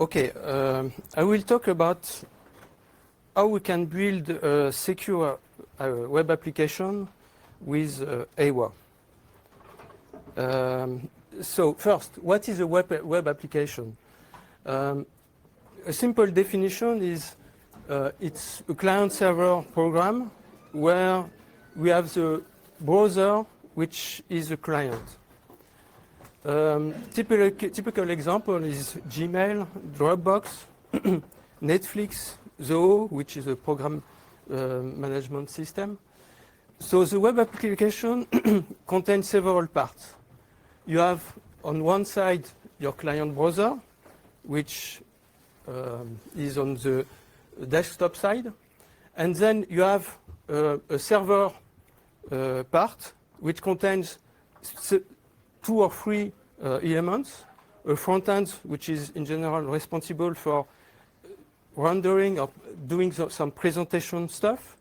Okay, I will talk about how we can build a secure web application with AWA. So first, what is a web application? A simple definition is it's a client-server program where we have the browser, which is a client. Typical example is Gmail, Dropbox, Netflix, Zoho, which is a program management system. So the web application contains several parts. You have on one side your client browser, which is on the desktop side. And then you have a server part, which contains two or three elements. A front end, which is in general responsible for rendering or doing some presentation stuff.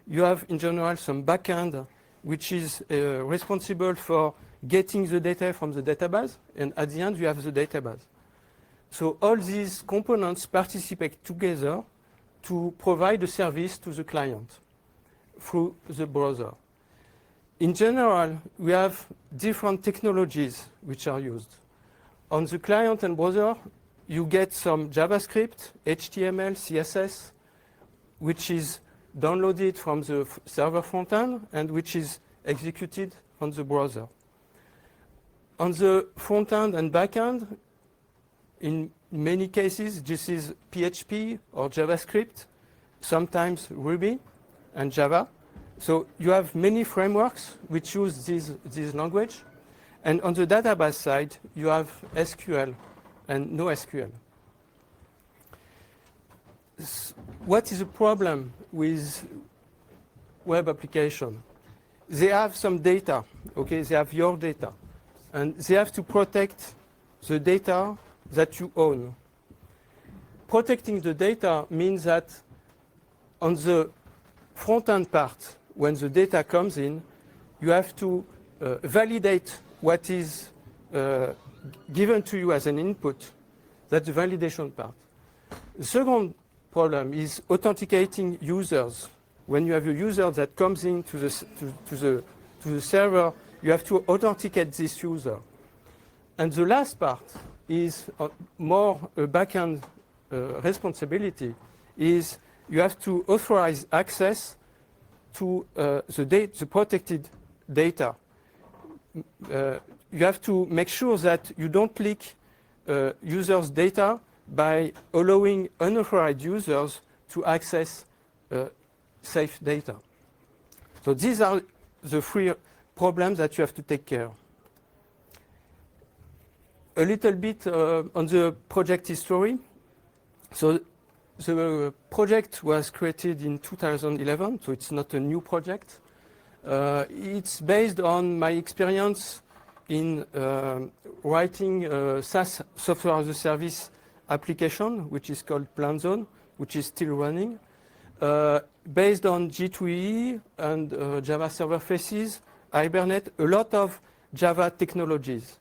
You have in general some backend, which is responsible for getting the data from the database. And at the end, you have the database. So all these components participate together to provide a service to the client through the browser. In general, we have different technologies which are used. On the client and browser, you get some JavaScript, HTML, CSS, which is downloaded from the server frontend and which is executed on the browser. On the frontend and backend, in many cases, this is PHP or JavaScript, sometimes Ruby and Java. So you have many frameworks which use this language. And on the database side, you have SQL and NoSQL. What is the problem with web application? They have some data, okay? They have your data. And they have to protect the data that you own. Protecting the data means that on the front-end part, when the data comes in, you have to validate what is given to you as an input. That's the validation part. The second problem is authenticating users. When you have a user that comes into the server, you have to authenticate this user. And the last part is more a backend responsibility, is you have to authorize access to the protected data. You have to make sure that you don't leak users' data by allowing unauthorized users to access safe data. So these are the three problems that you have to take care of. A little bit on the project history. So the project was created in 2011, so it's not a new project. It's based on my experience in writing a SaaS software as a service application, which is called PlanZone, which is still running, based on G2E and Java Server Faces, Hibernate, a lot of Java technologies.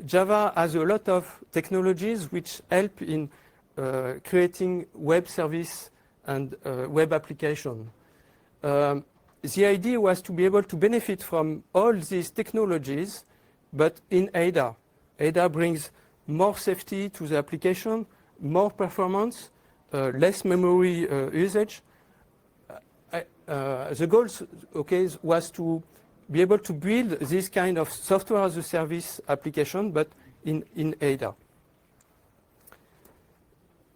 Java has a lot of technologies which help in creating web service and web application. The idea was to be able to benefit from all these technologies, but in Ada. Ada brings more safety to the application, more performance, less memory usage. The goal, okay, was to be able to build this kind of software as a service application, but in Ada.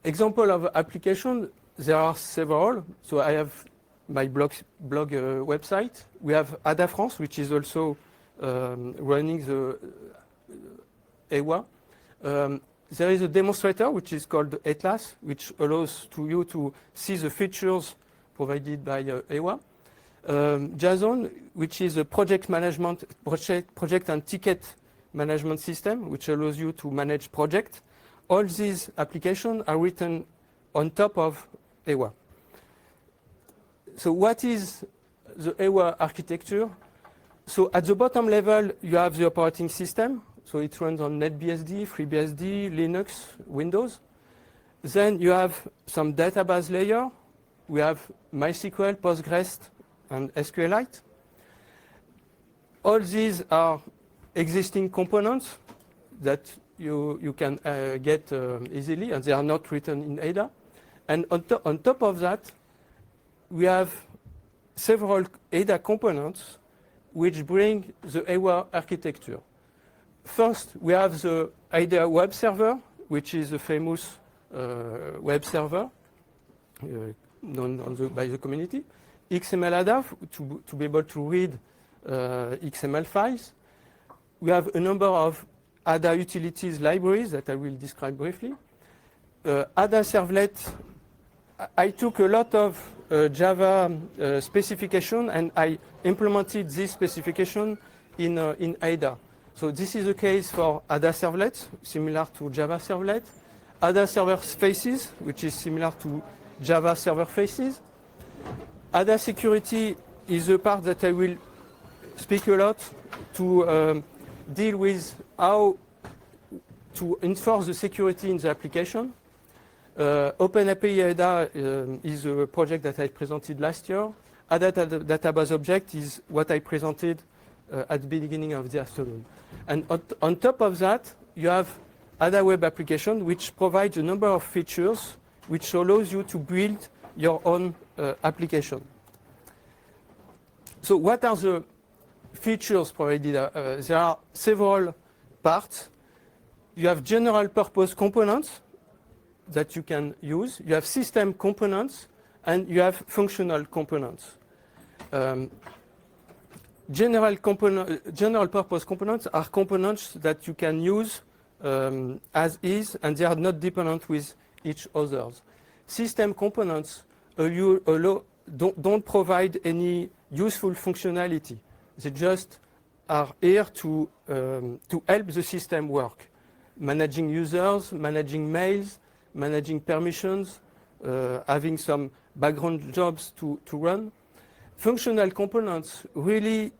Example of application, there are several. So I have my blog website. We have Ada France, which is also running the AWA. There is a demonstrator, which is called Atlas, which allows you to see the features provided by AWA. JSON, which is a project and ticket management system, which allows you to manage projects. All these applications are written on top of AWA. So what is the AWA architecture? So at the bottom level, you have the operating system, So it runs on NetBSD, FreeBSD, Linux, Windows. Then you have some database layer. We have MySQL, Postgres, and SQLite. All these are existing components that you can get easily, and they are not written in Ada. And on top of that, we have several Ada components which bring the Ada architecture. First, we have the Ada web server, which is a famous web server known by the community. XML Ada to be able to read XML files. We have a number of Ada utilities libraries that I will describe briefly. Ada Servlet, I took a lot of Java specification and I implemented this specification in Ada. So this is the case for Ada Servlet, similar to Java Servlet. Ada Server Faces, which is similar to Java Server Faces. Ada Security is a part that I will speak a lot to deal with how to enforce the security in the application. OpenAPI Ada is a project that I presented last year. Ada Database Object is what I presented at the beginning of the afternoon. And on top of that, you have Ada Web Application, which provides a number of features which allows you to build your own application. So what are the features provided? There are several parts. You have general purpose components that you can use. You have system components, and you have functional components. General purpose components are components that you can use as is, and they are not dependent with each other. System components don't provide any useful functionality. They just are here to help the system work. Managing users, managing mails, managing permissions, having some background jobs to run. Functional components really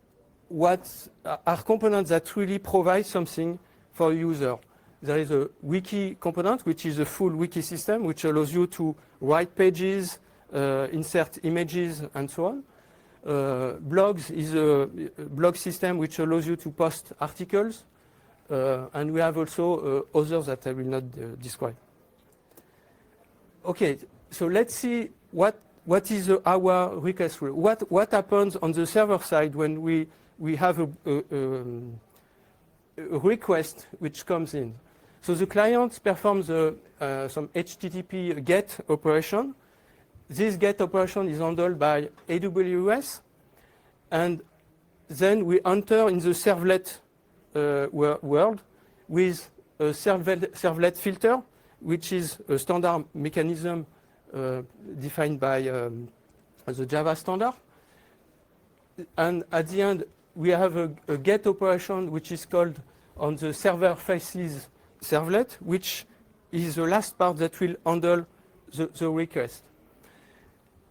are components that really provide something for a user. There is a wiki component, which is a full wiki system, which allows you to write pages, insert images, and so on. Blogs is a blog system which allows you to post articles. And we have also others that I will not describe. Okay, so let's see what is our request rule. What happens on the server side when we have a request which comes in. So the client performs some HTTP GET operation. This GET operation is handled by AWS, and then we enter in the servlet world with a servlet filter, which is a standard mechanism defined by the Java standard. And at the end, we have a GET operation which is called on the server faces servlet, which is the last part that will handle the request.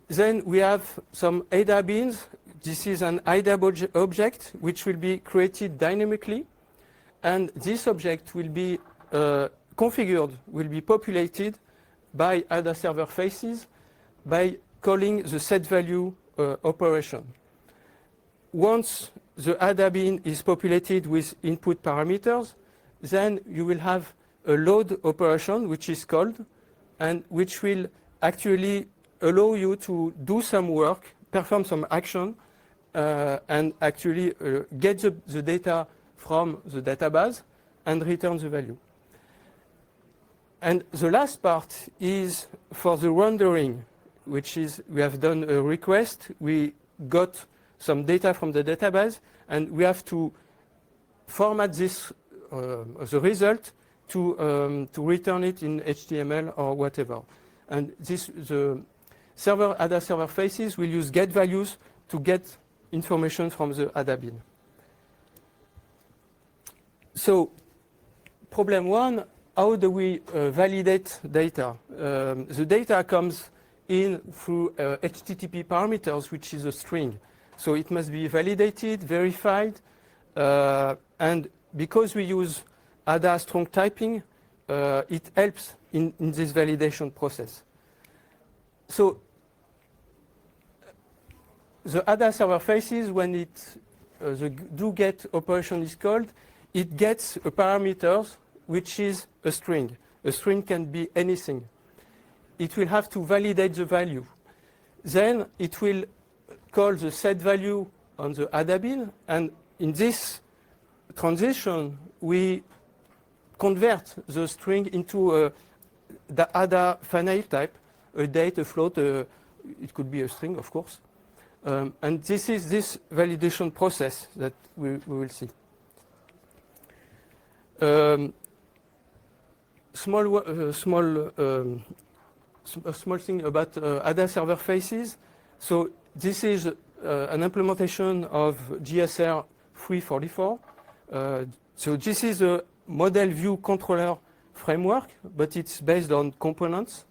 Then we have some Ada beans. This is an Ada object which will be created dynamically, and this object will be configured, will be populated by Ada server faces by calling the setValue operation. Once the Ada bean is populated with input parameters, then you will have a load operation which is called, and which will actually allow you to do some work, perform some action, and actually get the data from the database and return the value. And the last part is for the rendering, which is we have done a request, we got some data from the database, and we have to format this, the result, to return it in HTML or whatever. And the Ada server faces will use get values to get information from the Ada bean. So, problem one, how do we validate data? The data comes in through HTTP parameters, which is a string. So it must be validated, verified, and because we use ADA strong typing, it helps in this validation process. So the ADA server faces, when the do-get operation is called, it gets a parameters which is a string. A string can be anything. It will have to validate the value. Then it will call the set value on the ADA bin, and in this transition, we convert the string into the ADA finite type, a date, a float, it could be a string, of course. And this is this validation process that we will see. A small thing about ADA server faces. So this is an implementation of GSR 344. So this is a model view controller framework, but it's based on components.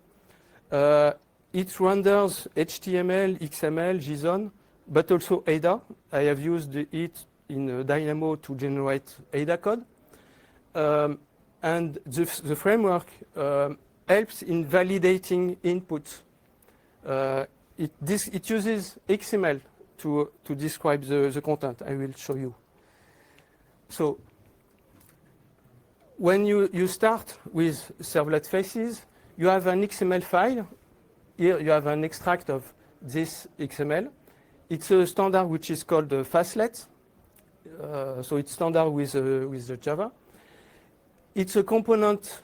It renders HTML, XML, JSON, but also ADA. I have used it in Dynamo to generate ADA code. And the framework helps in validating inputs. It uses XML to describe the content. I will show you. So when you start with servlet faces, you have an XML file. Here you have an extract of this XML. It's a standard which is called Fastlet. So it's standard with the Java. It's a component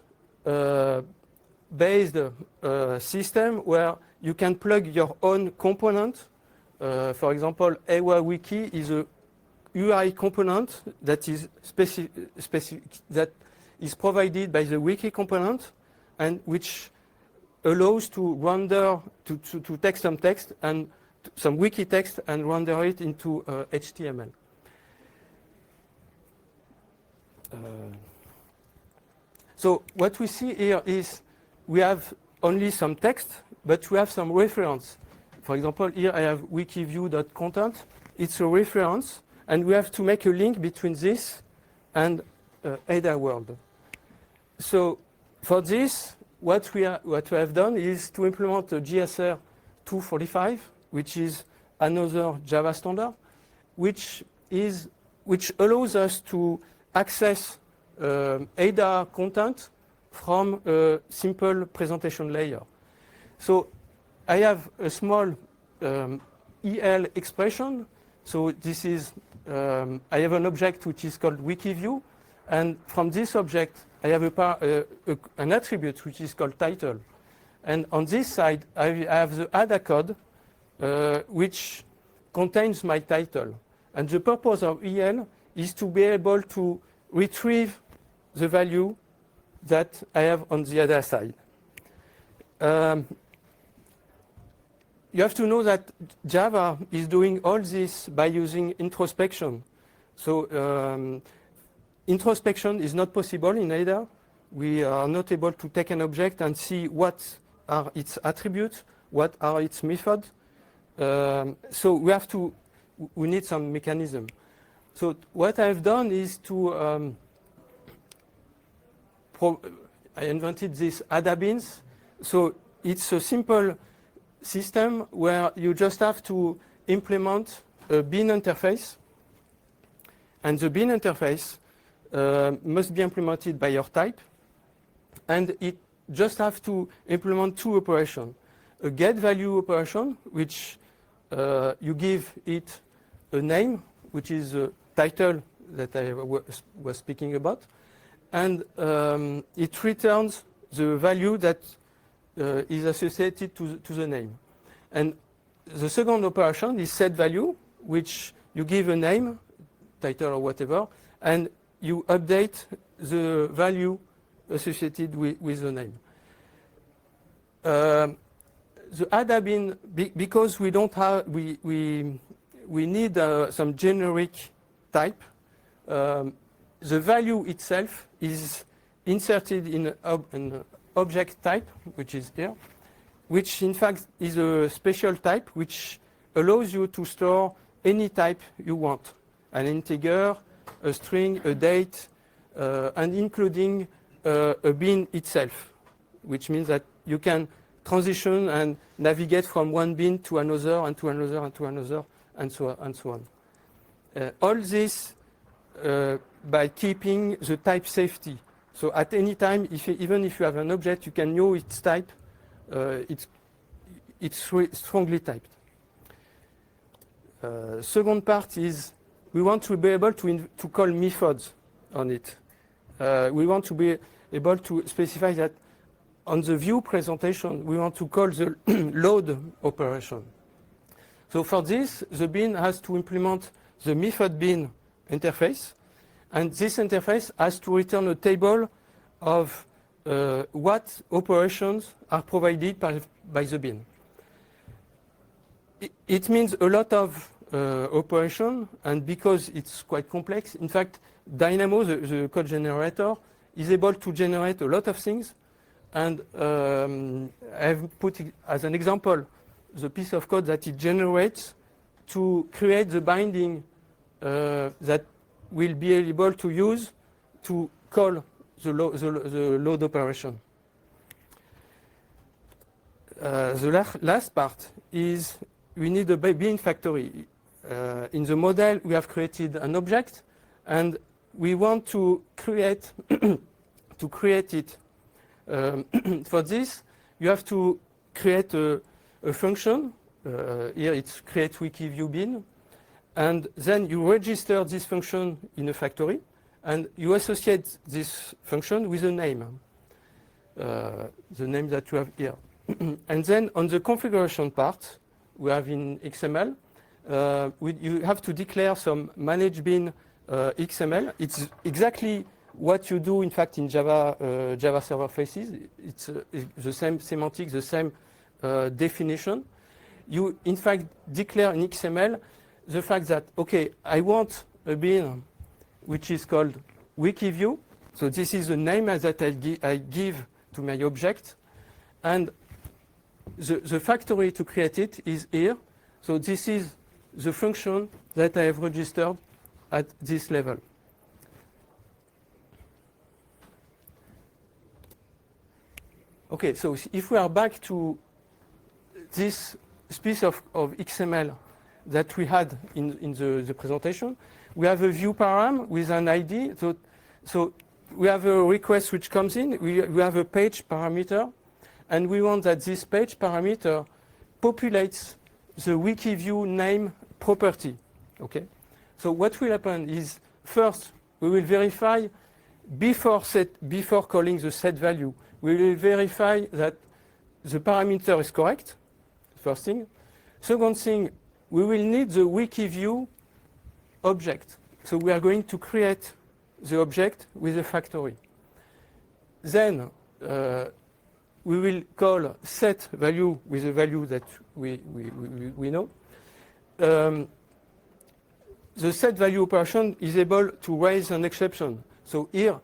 based system where you can plug your own component. For example, AWA Wiki is a UI component that is that is provided by the wiki component, and which allows to render to take some text and some wiki text and render it into HTML. So what we see here is we have only some text, but we have some reference. For example, here I have wikiview.content. It's a reference, and we have to make a link between this and ADA world. So for this, what we have done is to implement a GSR 245, which is another Java standard, which allows us to access ADA content from a simple presentation layer. So I have a small EL expression. So this is, I have an object which is called wikiview, and from this object, I have an attribute which is called title. And on this side, I have the ADA code, which contains my title. And the purpose of EL is to be able to retrieve the value that I have on the ADA side. You have to know that Java is doing all this by using introspection. So introspection is not possible in ADA. We are not able to take an object and see what are its attributes, what are its methods. So we need some mechanism. So what I've done is to, I invented these ADA bins. So it's a simple system where you just have to implement a bin interface. And the bin interface must be implemented by your type. And it just have to implement two operations. A get value operation, which you give it a name, which is a title that I was speaking about. And it returns the value that is associated to the name. And the second operation is set value, which you give a name, title or whatever, and you update the value associated with the name. The ADA bin, because we don't have, we need some generic type. The value itself is inserted in an object type, which is here, which in fact is a special type which allows you to store any type you want. An integer, a string, a date, and including a bin itself, which means that you can transition and navigate from one bin to another and to another and to another and so on. All this by keeping the type safety. So at any time, even if you have an object, you can know its type. It's strongly typed. Second part is we want to be able to call methods on it. We want to be able to specify that on the view presentation, we want to call the load operation. So for this, the bin has to implement the method bin interface, and this interface has to return a table of what operations are provided by the bin. It means a lot of operation, and because it's quite complex, in fact, Dynamo, the code generator, is able to generate a lot of things. And I've put it as an example the piece of code that it generates to create the binding that will be able to use to call the load operation. The last part is we need a bin factory. In the model, we have created an object, and we want to create it. For this, you have to create a function. Here it's create wikiview bin, and then you register this function in a factory, and you associate this function with a name, the name that you have here. And then on the configuration part, we have in XML, you have to declare some manage bin XML. It's exactly what you do, in fact, in Java server faces. It's the same semantics, the same definition. You, in fact, declare in XML the fact that, okay, I want a bin which is called wikiview. So this is the name that I give to my object. And the factory to create it is here. So this is the function that I have registered at this level. Okay, so if we are back to this piece of XML that we had in the presentation, we have a view param with an ID. So we have a request which comes in. We have a page parameter, and we want that this page parameter populates the wikiview name property. Okay. So what will happen is first we will verify before calling the set value. We will verify that the parameter is correct. First thing. Second thing, we will need the wikiview object. So we are going to create the object with a factory. Then we will call set value with a value that we know. The set value operation is able to raise an exception. So here,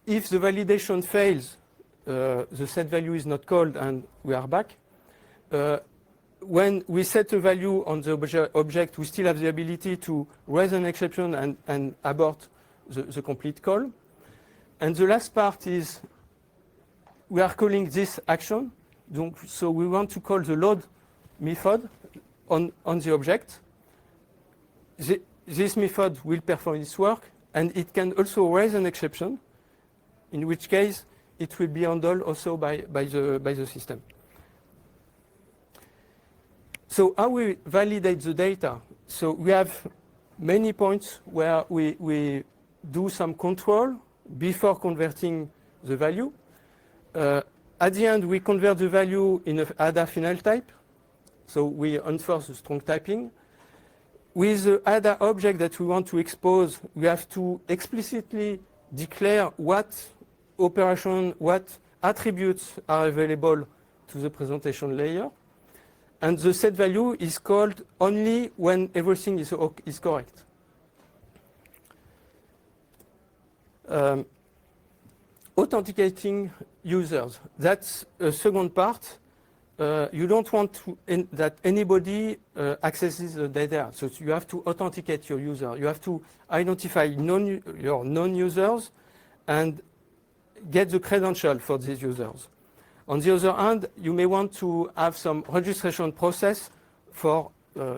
if the validation fails, the set value is not called and we are back. When we set a value on the object, we still have the ability to raise an exception and abort the complete call. And the last part is we are calling this action. So we want to call the load method on the object. This method will perform its work, and it can also raise an exception, in which case it will be handled also by the system. So how we validate the data? So we have many points where we do some control before converting the value. At the end, we convert the value in an ADA final type. So we enforce the strong typing. With the ADA object that we want to expose, we have to explicitly declare what operation, what attributes are available to the presentation layer. And the set value is called only when everything is correct. Authenticating users. That's a second part. You don't want that anybody accesses the data. So you have to authenticate your user. You have to identify your non-users and get the credential for these users. On the other hand, you may want to have some registration process for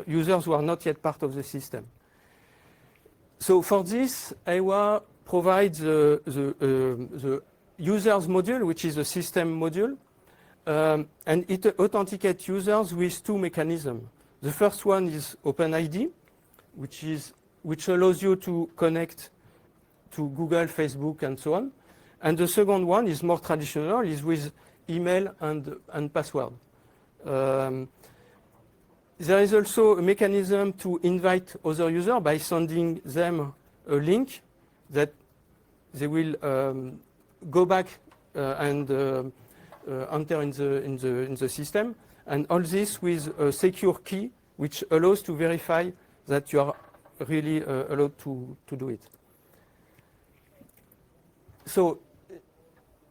users who are not yet part of the system. So for this, AWA provides the users module, which is a system module, and it authenticates users with two mechanisms. The first one is OpenID, which allows you to connect to Google, Facebook, and so on. And the second one is more traditional, is with email and password. There is also a mechanism to invite other users by sending them a link that they will go back and enter in the system, and all this with a secure key, which allows to verify that you are really allowed to do it. So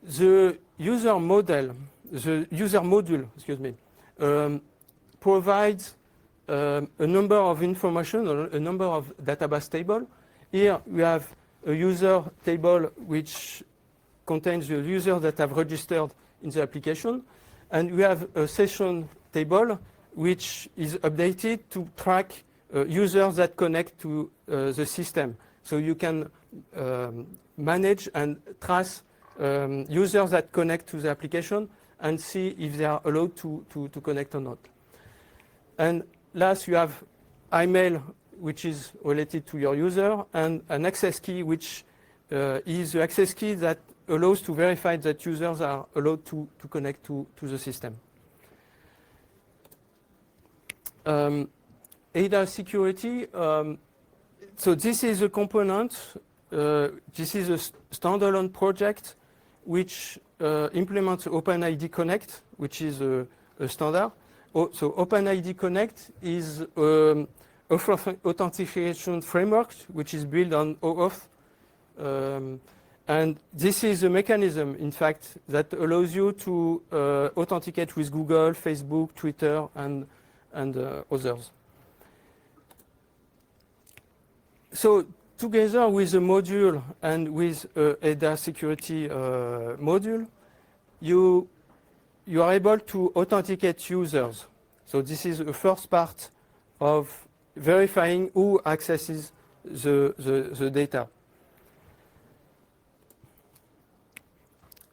the user module, excuse me, provides a number of information, or a number of database tables. Here we have a user table which contains the users that have registered in the application, and we have a session table which is updated to track users that connect to the system. So you can manage and trace users that connect to the application and see if they are allowed to connect or not. And last, you have email, which is related to your user, and an access key, which is the access key that allows to verify that users are allowed to connect to the system. ADA security. So this is a component. This is a standalone project which implements OpenID Connect, which is a standard. So OpenID Connect is authentication framework which is built on OAuth. And this is a mechanism, in fact, that allows you to authenticate with Google, Facebook, Twitter, and others. So together with the module and with ADA security module, you are able to authenticate users. So this is the first part of verifying who accesses the data.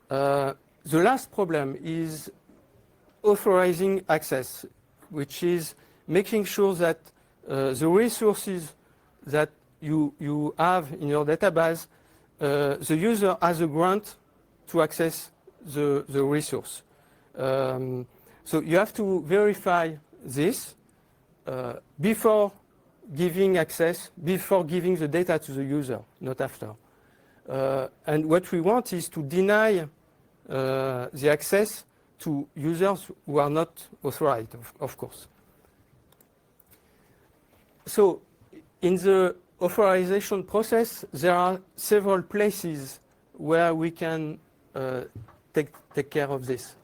The last problem is authorizing access, which is making sure that the resources that you have in your database, the user has a grant to access the resource. So you have to verify this before giving access, before giving the data to the user, not after. And what we want is to deny the access to users who are not authorized, of course. So in the authorization process, there are several places where we can take care of this.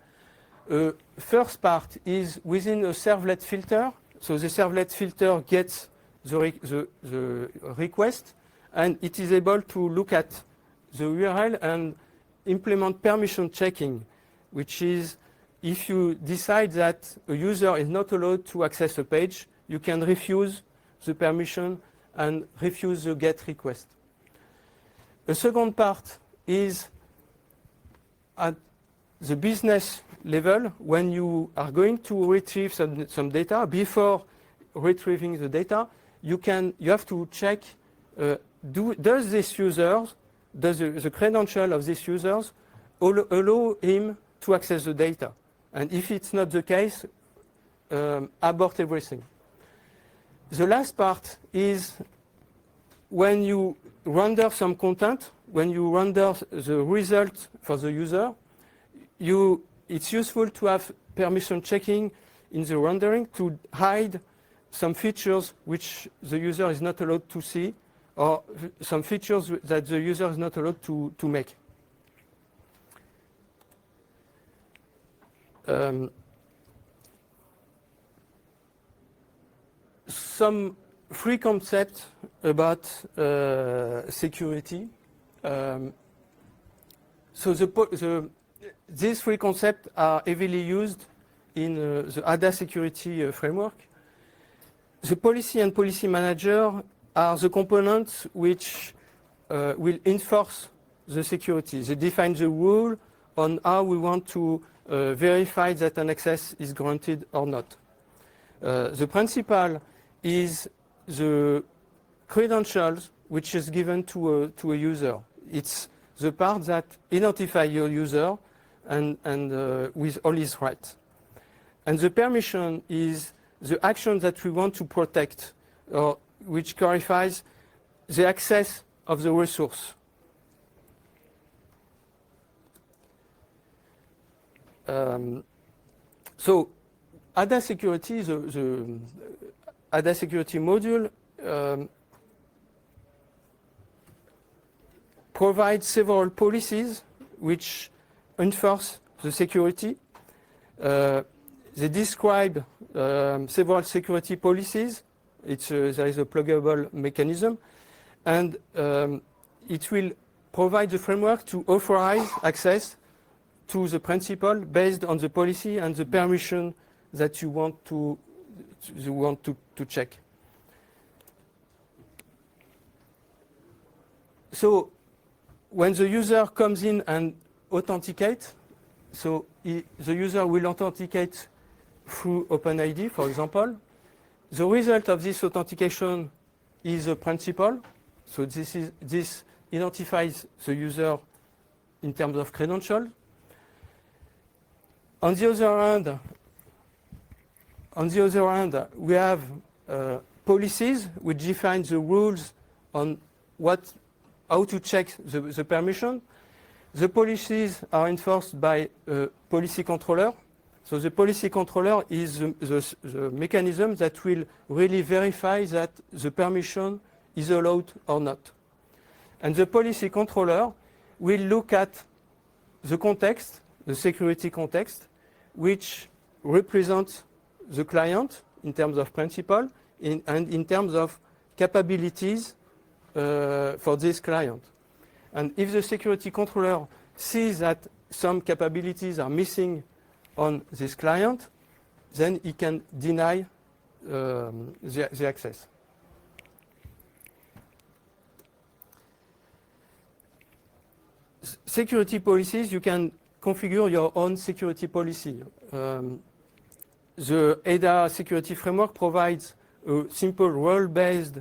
First part is within a servlet filter. So the servlet filter gets the request, and it is able to look at the URL and implement permission checking, which is if you decide that a user is not allowed to access a page, you can refuse the permission and refuse the GET request. The second part is at the business level, when you are going to retrieve some data. Before retrieving the data, you have to check, does the credential of this user allow him to access the data? And if it's not the case, abort everything. The last part is when you render some content, when you render the result for the user, it's useful to have permission checking in the rendering to hide some features which the user is not allowed to see, or some features that the user is not allowed to make. Some free concepts about security. So these three concepts are heavily used in the ADA security framework. The policy and policy manager are the components which will enforce the security. They define the rule on how we want to verify that an access is granted or not. The principal is the credentials which is given to a user. It's the part that identifies your user and with all his rights. And the permission is the action that we want to protect, or which clarifies the access of the resource. So ADA security, the ADA security module provides several policies which enforce the security. They describe several security policies. There is a pluggable mechanism, and it will provide the framework to authorize access to the principal based on the policy and the permission that you want to check. So when the user comes in and authenticates, so the user will authenticate through OpenID, for example. The result of this authentication is a principal. So this identifies the user in terms of credential. On the other hand, we have policies which define the rules on how to check the permission. The policies are enforced by a policy controller. So the policy controller is the mechanism that will really verify that the permission is allowed or not. And the policy controller will look at the context, the security context, which represents the client in terms of principle and in terms of capabilities for this client. And if the security controller sees that some capabilities are missing on this client, then he can deny the access. Security policies, you can configure your own security policy. The ADA security framework provides a simple role-based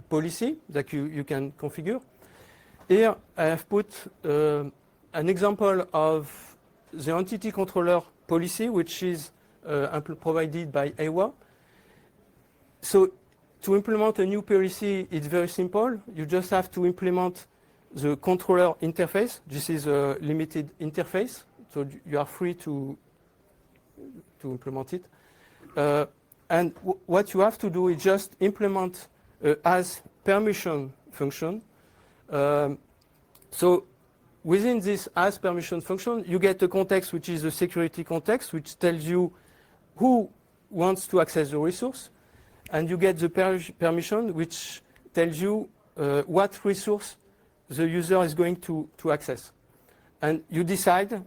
policy that you can configure. Here I have put an example of the entity controller policy, which is provided by AWA. So to implement a new policy, it's very simple. You just have to implement the controller interface. This is a limited interface, so you are free to implement it. And what you have to do is just implement as permission function. So within this as permission function, you get a context which is a security context, which tells you who wants to access the resource, and you get the permission which tells you what resource the user is going to access. And you decide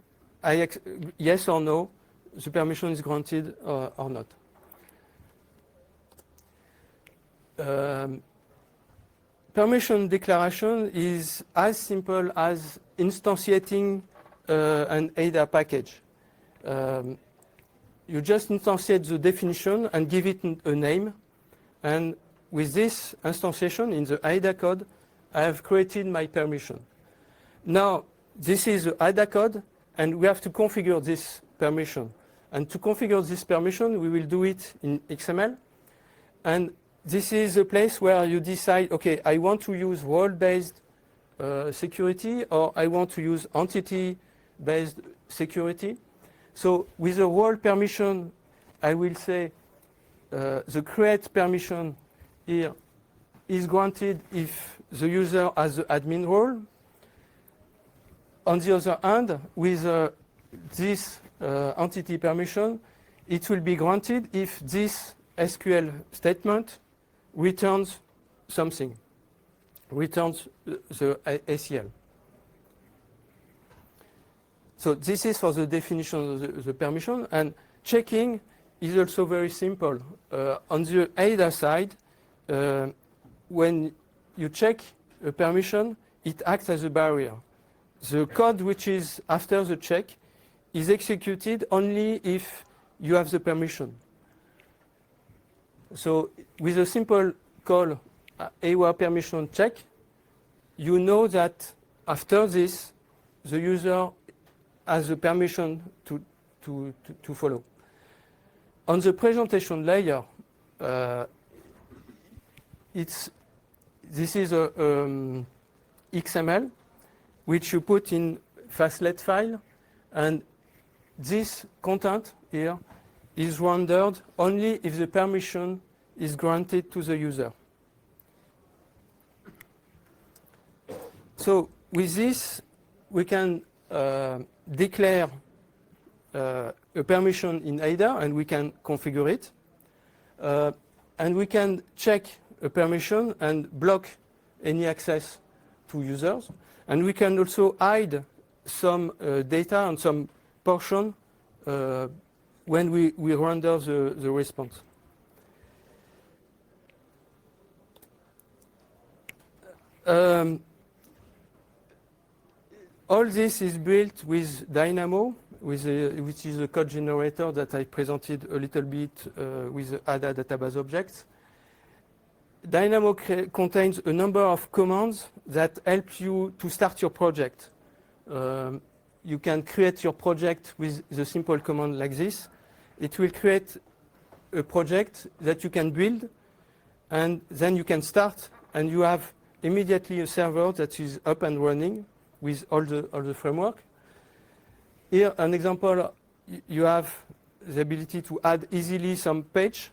yes or no, the permission is granted or not. Permission declaration is as simple as instantiating an ADA package. You just instantiate the definition and give it a name. And with this instantiation in the ADA code, I have created my permission. Now, this is the ADA code, and we have to configure this permission. And to configure this permission, we will do it in XML. And this is a place where you decide, okay, I want to use role-based security, or I want to use entity-based security. So with the role permission, I will say the create permission here is granted if the user has the admin role. On the other hand, with this entity permission, it will be granted if this SQL statement returns something, returns the ACL. So this is for the definition of the permission, and checking is also very simple. On the ADA side, when you check a permission, it acts as a barrier. The code which is after the check is executed only if you have the permission. So with a simple call, AWA permission check, you know that after this, the user has the permission to follow. On the presentation layer, this is a XML which you put in Fastlet file, and this content here is rendered only if the permission is granted to the user. So with this, we can declare a permission in ADA, and we can configure it. And we can check a permission and block any access to users. And we can also hide some data and some portion when we render the response. All this is built with Dynamo, which is a code generator that I presented a little bit with ADA database objects. Dynamo contains a number of commands that help you to start your project. You can create your project with the simple command like this. It will create a project that you can build, and then you can start, and you have immediately a server that is up and running with all the framework. Here, an example, you have the ability to add easily some page.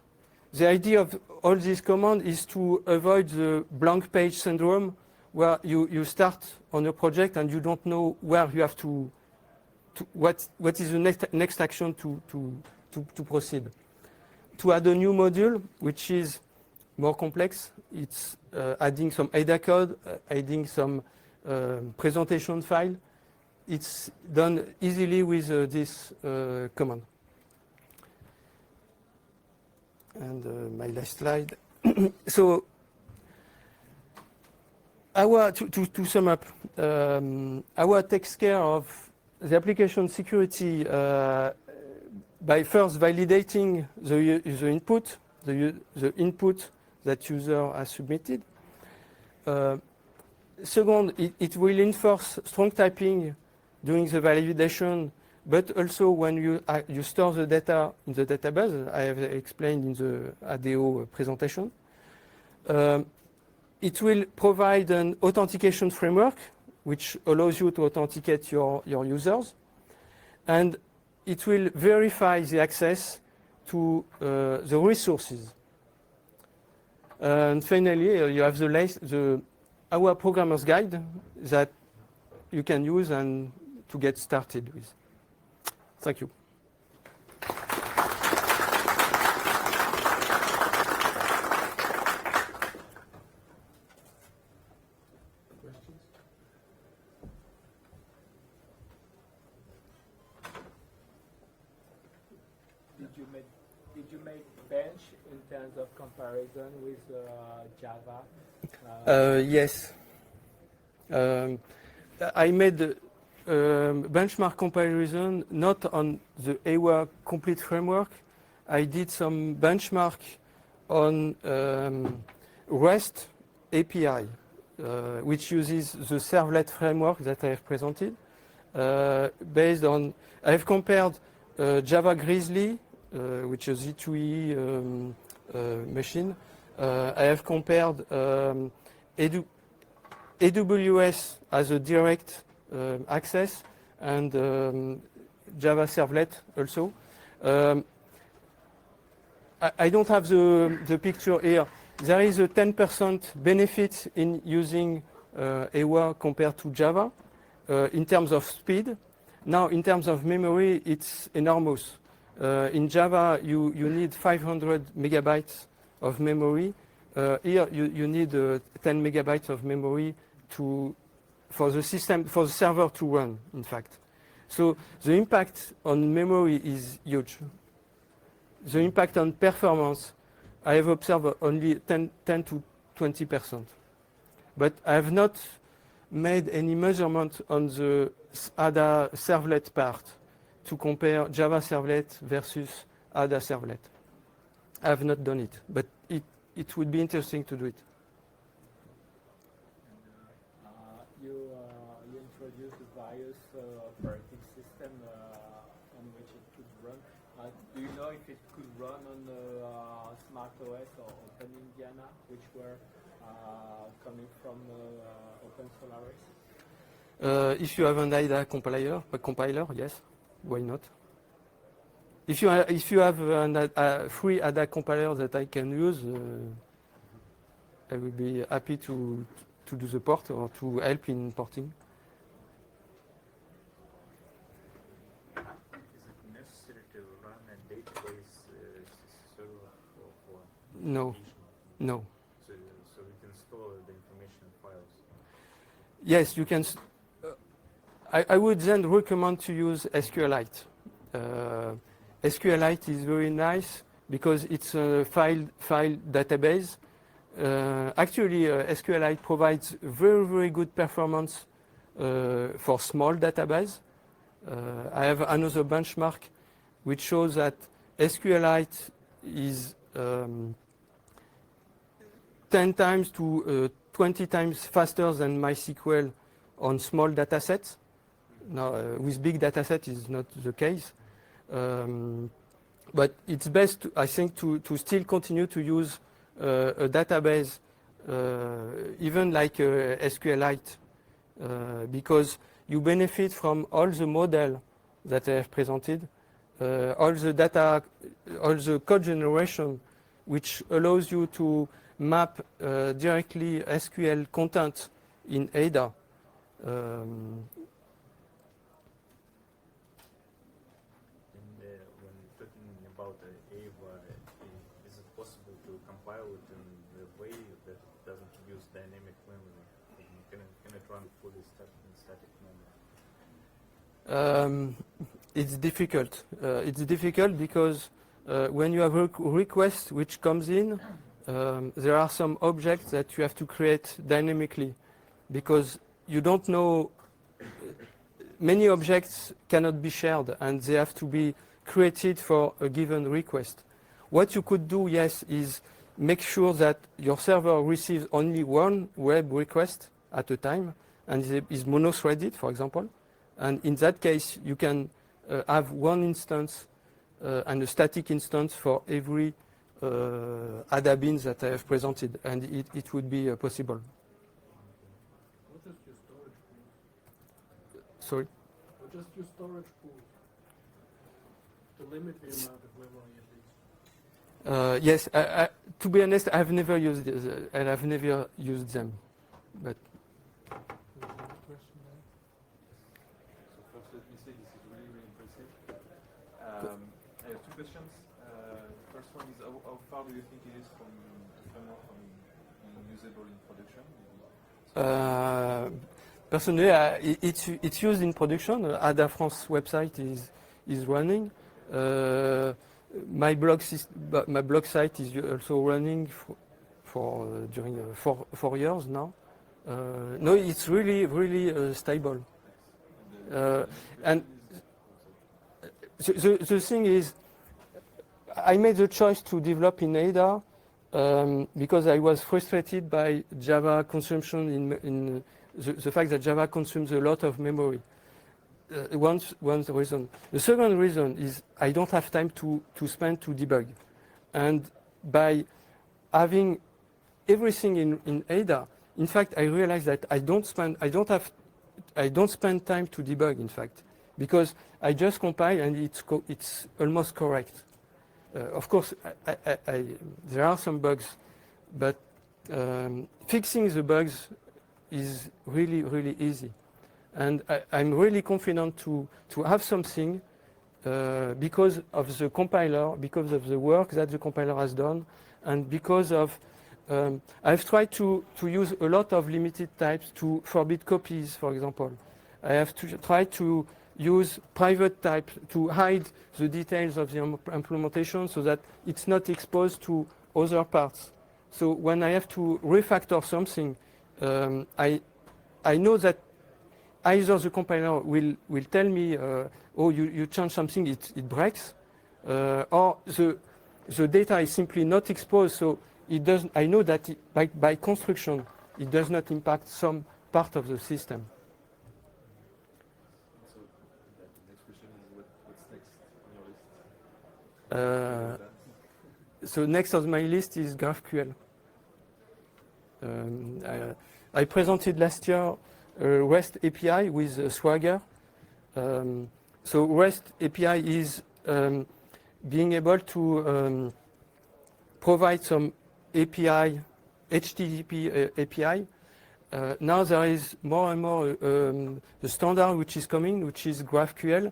The idea of all these commands is to avoid the blank page syndrome, where you start on a project and you don't know where you have what is the next action to proceed. To add a new module, which is more complex, it's adding some ADA code, adding some presentation file. It's done easily with this command. And my last slide. So, to sum up, AWA takes care of the application security by first validating the input, the input that user has submitted. Second, it will enforce strong typing during the validation, but also when you store the data in the database, I have explained in the ADO presentation. It will provide an authentication framework, which allows you to authenticate your users. And it will verify the access to the resources. And finally, you have the AWA Programmer's Guide that you can use and to get started with. Thank you. Questions? Did you make bench in terms of comparison with Java? Yes. I made benchmark comparison not on the AWA complete framework. I did some benchmark on REST API, which uses the servlet framework that I have presented. Based on, I have compared Java Grizzly, which is a Z2E machine. I have compared AWS as a direct access and Java Servlet also. I don't have the picture here. There is a 10% benefit in using AWA compared to Java in terms of speed. Now, in terms of memory, it's enormous. In Java, you need 500 megabytes of memory. Here, you need 10 megabytes of memory for the system, for the server to run, in fact. So the impact on memory is huge. The impact on performance, I have observed only 10 to 20%. But I have not made any measurement on the ADA servlet part to compare Java servlet versus ADA servlet. I have not done it, but it would be interesting to do it. You introduced various operating system on which it could run. Do you know if it could run on SmartOS or OpenIndiana, which were coming from OpenSolaris? If you have an ADA compiler, yes, why not? If you have a free ADA compiler that I can use, I will be happy to do the port or to help in porting. Is it necessary to run a database server for No, information? no. So you can store the information in files. Yes, you can. I would then recommend to use SQLite. SQLite is very nice because it's a file database. Actually, SQLite provides very good performance for small database. I have another benchmark which shows that SQLite is 10 times to 20 times faster than MySQL on small datasets. Now, with big datasets is not the case. But it's best, I think, to still continue to use a database, even like SQLite, because you benefit from all the model that I have presented, all the data, all the code generation, which allows you to map directly SQL content in ADA. When talking about AVA, is it possible to compile it in a way that it doesn't use dynamic memory? Can it run fully in static memory? It's difficult. It's difficult because when you have a request which comes in, there are some objects that you have to create dynamically because you don't know. Many objects cannot be shared and they have to be created for a given request. What you could do, yes, is make sure that your server receives only one web request at a time and is mono-threaded, for example. And in that case, you can have one instance and a static instance for every ADA beans that I have presented, and it would be possible. What is your storage pool? Sorry? What is your storage pool? To limit the amount of memory at least. Yes, to be honest, I've never used them, but Another question there? So first, let me say this is really impressive. I have two questions. The first one is how far do you think it is from the framework from being usable in production? personally, it's used in production. ADA France website is running. My blog site is also running for during 4 years now. No, it's really stable. And the thing is, I made the choice to develop in ADA because I was frustrated by Java consumption in the fact that Java consumes a lot of memory. One reason. The second reason is I don't have time to spend to debug. And by having everything in ADA, in fact, I realized that I don't spend time to debug, in fact, because I just compile and it's almost correct. Of course, there are some bugs, but fixing the bugs is really easy. And I'm really confident to have something because of the compiler, because of the work that the compiler has done, and because of I've tried to use a lot of limited types to forbid copies, for example. I have tried to use private type to hide the details of the implementation so that it's not exposed to other parts. So when I have to refactor something, I know that either the compiler will tell me, oh, you change something, it breaks, or the data is simply not exposed, so it doesn't. I know that by construction, it does not impact some part of the system. So the next question is what's next on your list? So next on my list is GraphQL. I presented last year REST API with Swagger. So REST API is being able to provide some API, HTTP API. Now there is more and more the standard which is coming, which is GraphQL.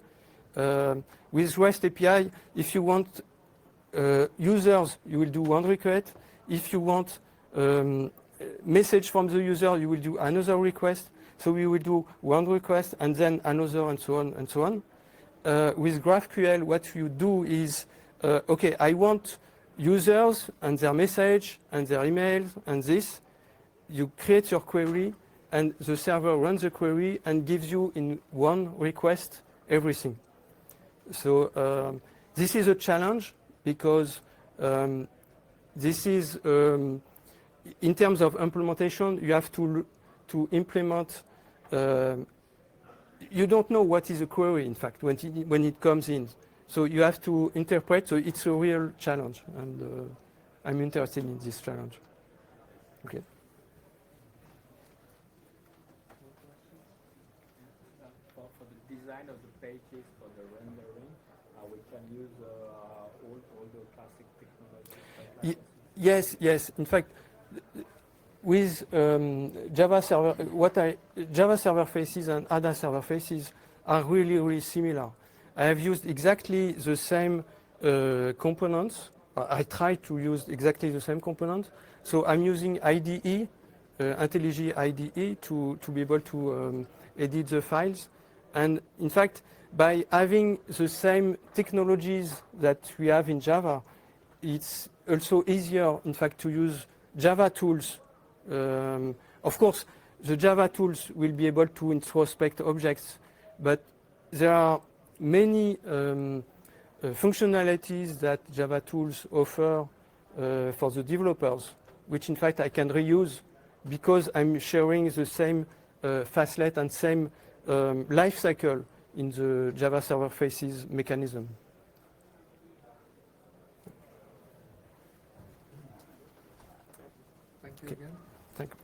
With REST API, if you want users, you will do one request. If you want message from the user, you will do another request. So we will do one request and then another and so on and so on. With GraphQL, what you do is, okay, I want users and their message and their emails and this. You create your query and the server runs the query and gives you in one request everything. So this is a challenge because this is, in terms of implementation, you have to implement. You don't know what is a query, in fact, when it comes in. So you have to interpret. So it's a real challenge, and I'm interested in this challenge. Okay. For the design of the pages, for the rendering, we can use all the classic technologies. Yes. In fact, with Java server faces and ADA server faces are really similar. I have used exactly the same components. I try to use exactly the same components. So I'm using IDE, IntelliJ IDE, to be able to edit the files. And in fact, by having the same technologies that we have in Java, it's also easier, in fact, to use Java tools. Of course, the Java tools will be able to introspect objects, but there are many functionalities that Java tools offer for the developers, which in fact I can reuse because I'm sharing the same fastlet and same life cycle in the Java server faces mechanism. Thank you Okay. again. Thank you.